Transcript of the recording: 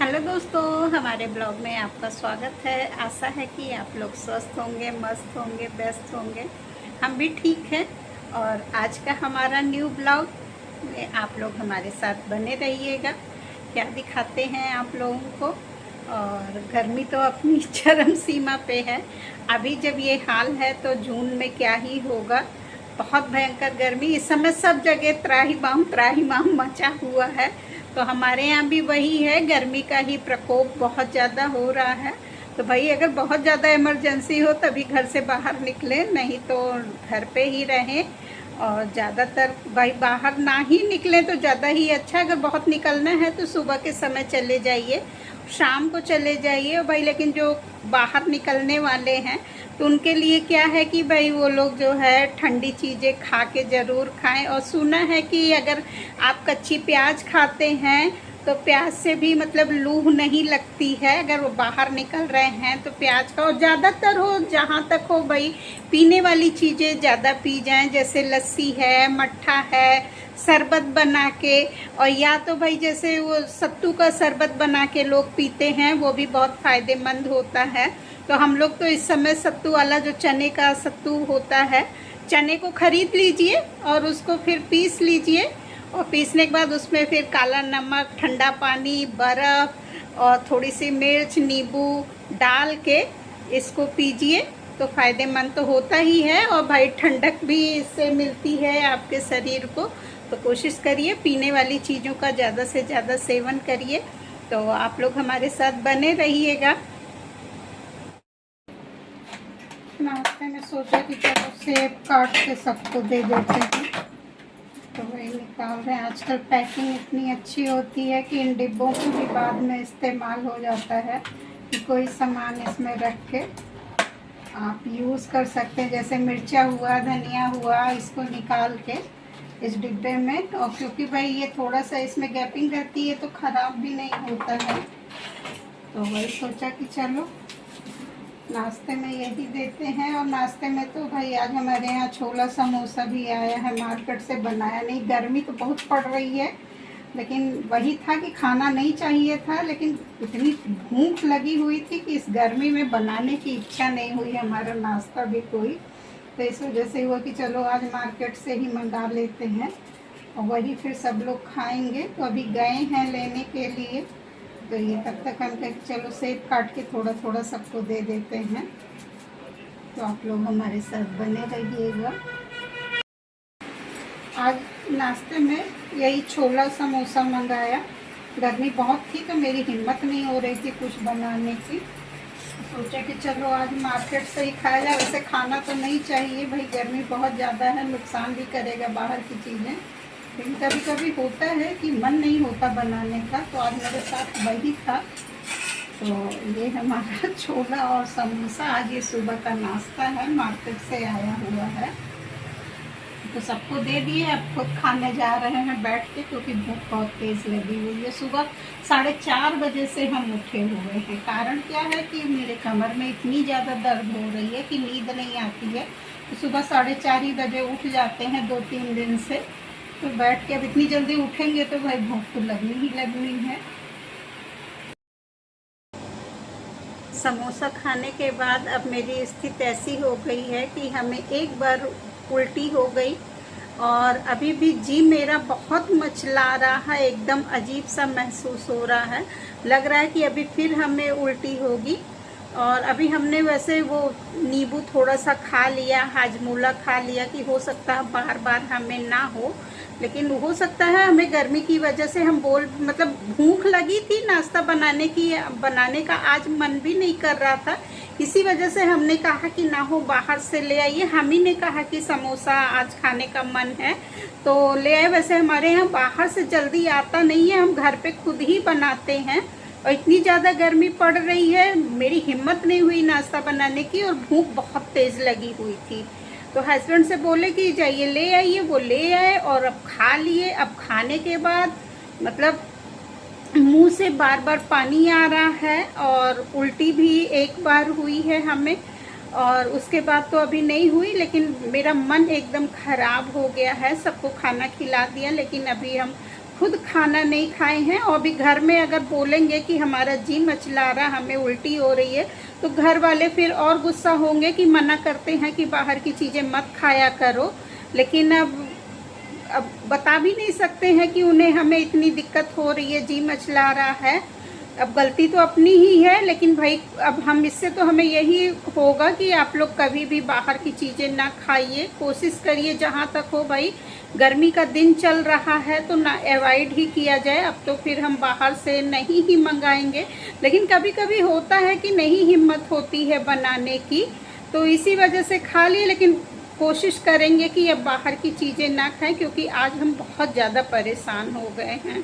Hello दोस्तों, हमारे blog में आपका स्वागत है। आशा है कि आप लोग स्वस्थ होंगे, मस्त होंगे, बेस्ट होंगे। हम भी ठीक हैं। और आज का हमारा न्यू ब्लॉग में आप लोग हमारे साथ बने रहिएगा। क्या दिखाते हैं आप लोगों को। और गर्मी तो अपनी चरम सीमा पे है। अभी जब ये हाल है तो जून में क्या ही होगा। बहुत भयंकर गर्मी इस समय सब जगह त्राहिमाम मचा हुआ है। तो हमारे यहाँ भी वही है, गर्मी का ही प्रकोप बहुत ज़्यादा हो रहा है। तो भाई अगर बहुत ज़्यादा इमरजेंसी हो तभी घर से बाहर निकलें, नहीं तो घर पे ही रहें। और ज़्यादातर भाई बाहर ना ही निकलें तो ज़्यादा ही अच्छा। अगर बहुत निकलना है तो सुबह के समय चले जाइए, शाम को चले जाइए भाई। लेकिन जो बाहर निकलने वाले हैं तो उनके लिए क्या है कि भाई वो लोग जो है ठंडी चीज़ें खा के ज़रूर खाएं। और सुना है कि अगर आप कच्ची प्याज खाते हैं तो प्याज से भी मतलब लू नहीं लगती है। अगर वो बाहर निकल रहे हैं तो प्याज का, और ज़्यादातर हो जहाँ तक हो भाई पीने वाली चीज़ें ज़्यादा पी जाएं, जैसे लस्सी है, मट्ठा है, शरबत बना के। और या तो भाई जैसे वो सत्तू का शरबत बना के लोग पीते हैं, वो भी बहुत फ़ायदेमंद होता है। तो हम लोग तो इस समय सत्तू वाला जो चने का सत्तू होता है, चने को खरीद लीजिए और उसको फिर पीस लीजिए। और पीसने के बाद उसमें फिर काला नमक, ठंडा पानी, बर्फ़ और थोड़ी सी मिर्च, नींबू डाल के इसको पीजिए। तो फ़ायदेमंद तो होता ही है और भाई ठंडक भी इससे मिलती है आपके शरीर को। तो कोशिश करिए पीने वाली चीज़ों का ज़्यादा से ज़्यादा सेवन करिए। तो आप लोग हमारे साथ बने रहिएगा। नाश्ते में सोचा कि चलो सेब काट के सबको दे देते हैं, तो वही निकाल रहे हैं। आजकल पैकिंग इतनी अच्छी होती है कि इन डिब्बों को भी बाद में इस्तेमाल हो जाता है कि कोई सामान इसमें रख के आप यूज़ कर सकते हैं। जैसे मिर्चा हुआ, धनिया हुआ, इसको निकाल के इस डिब्बे में। और क्योंकि भाई ये थोड़ा सा इसमें गैपिंग रहती है तो ख़राब भी नहीं होता है। तो वही सोचा कि चलो नाश्ते में यही देते हैं। और नाश्ते में तो भाई आज हमारे यहाँ छोला समोसा भी आया है, मार्केट से बनाया नहीं। गर्मी तो बहुत पड़ रही है, लेकिन वही था कि खाना नहीं चाहिए था, लेकिन इतनी भूख लगी हुई थी कि इस गर्मी में बनाने की इच्छा नहीं हुई हमारा नाश्ता भी कोई। तो इस वजह से हुआ कि चलो आज मार्केट से ही मंगा लेते हैं और वही फिर सब लोग खाएंगे। तो अभी गए हैं लेने के लिए, तो ये तब तक हम कहें चलो सेब काट के थोड़ा थोड़ा सबको दे देते हैं। तो आप लोग हमारे साथ बने रहिएगा। आज नाश्ते में यही छोला समोसा मंगाया। गर्मी बहुत थी तो मेरी हिम्मत नहीं हो रही थी कुछ बनाने की। सोचा कि चलो आज मार्केट से ही खाया जाए। वैसे खाना तो नहीं चाहिए भाई, गर्मी बहुत ज़्यादा है, नुकसान भी करेगा बाहर की चीज़ें। लेकिन कभी कभी होता है कि मन नहीं होता बनाने का, तो आज मेरे साथ वही था। तो ये हमारा छोला और समोसा आज ये सुबह का नाश्ता है, मार्केट से आया हुआ है। तो सबको दे दिए, अब खुद खाने जा रहे हैं बैठ के, क्योंकि भूख बहुत तेज़ लगी हुई है। सुबह 4:30 बजे से हम उठे हुए हैं। कारण क्या है कि मेरे कमर में इतनी ज़्यादा दर्द हो रही है कि नींद नहीं आती है। तो सुबह 4:30 ही बजे उठ जाते हैं 2-3 दिन से। तो बैठ के अब इतनी जल्दी उठेंगे तो भाई भूख तो लगनी ही लगनी है। समोसा खाने के बाद अब मेरी स्थिति ऐसी हो गई है कि हमें एक बार उल्टी हो गई और अभी भी जी मेरा बहुत मचला रहा है, एकदम अजीब सा महसूस हो रहा है। लग रहा है कि अभी फिर हमें उल्टी होगी। और अभी हमने वैसे वो नींबू थोड़ा सा खा लिया, हाजमोला खा लिया कि हो सकता है बार बार हमें ना हो। लेकिन हो सकता है हमें गर्मी की वजह से हम मतलब भूख लगी थी नाश्ता बनाने का आज मन भी नहीं कर रहा था। इसी वजह से हमने कहा कि ना हो बाहर से ले आइए। हम ही ने कहा कि समोसा आज खाने का मन है तो ले आए। वैसे हमारे यहाँ बाहर से जल्दी आता नहीं है, हम घर पे खुद ही बनाते हैं। और इतनी ज़्यादा गर्मी पड़ रही है, मेरी हिम्मत नहीं हुई नाश्ता बनाने की और भूख बहुत तेज़ लगी हुई थी। तो हस्बैंड से बोले कि जाइए ले आइए, वो ले आए और अब खा लिए। अब खाने के बाद मतलब मुंह से बार बार पानी आ रहा है और उल्टी भी एक बार हुई है हमें। और उसके बाद तो अभी नहीं हुई, लेकिन मेरा मन एकदम ख़राब हो गया है। सबको खाना खिला दिया, लेकिन अभी हम खुद खाना नहीं खाए हैं, और भी घर में अगर बोलेंगे कि हमारा जी मचला रहा, हमें उल्टी हो रही है, तो घर वाले फिर और गुस्सा होंगे कि मना करते हैं कि बाहर की चीज़ें मत खाया करो। लेकिन अब बता भी नहीं सकते हैं कि उन्हें हमें इतनी दिक्कत हो रही है, जी मचला रहा है। अब गलती तो अपनी ही है, लेकिन भाई अब हम इससे तो हमें यही होगा कि आप लोग कभी भी बाहर की चीज़ें ना खाइए, कोशिश करिए जहाँ तक हो भाई। गर्मी का दिन चल रहा है तो ना अवॉइड ही किया जाए। अब तो फिर हम बाहर से नहीं ही मंगाएंगे, लेकिन कभी कभी होता है कि नहीं हिम्मत होती है बनाने की, तो इसी वजह से खा लिए। लेकिन कोशिश करेंगे कि अब बाहर की चीज़ें ना खाएं, क्योंकि आज हम बहुत ज़्यादा परेशान हो गए हैं।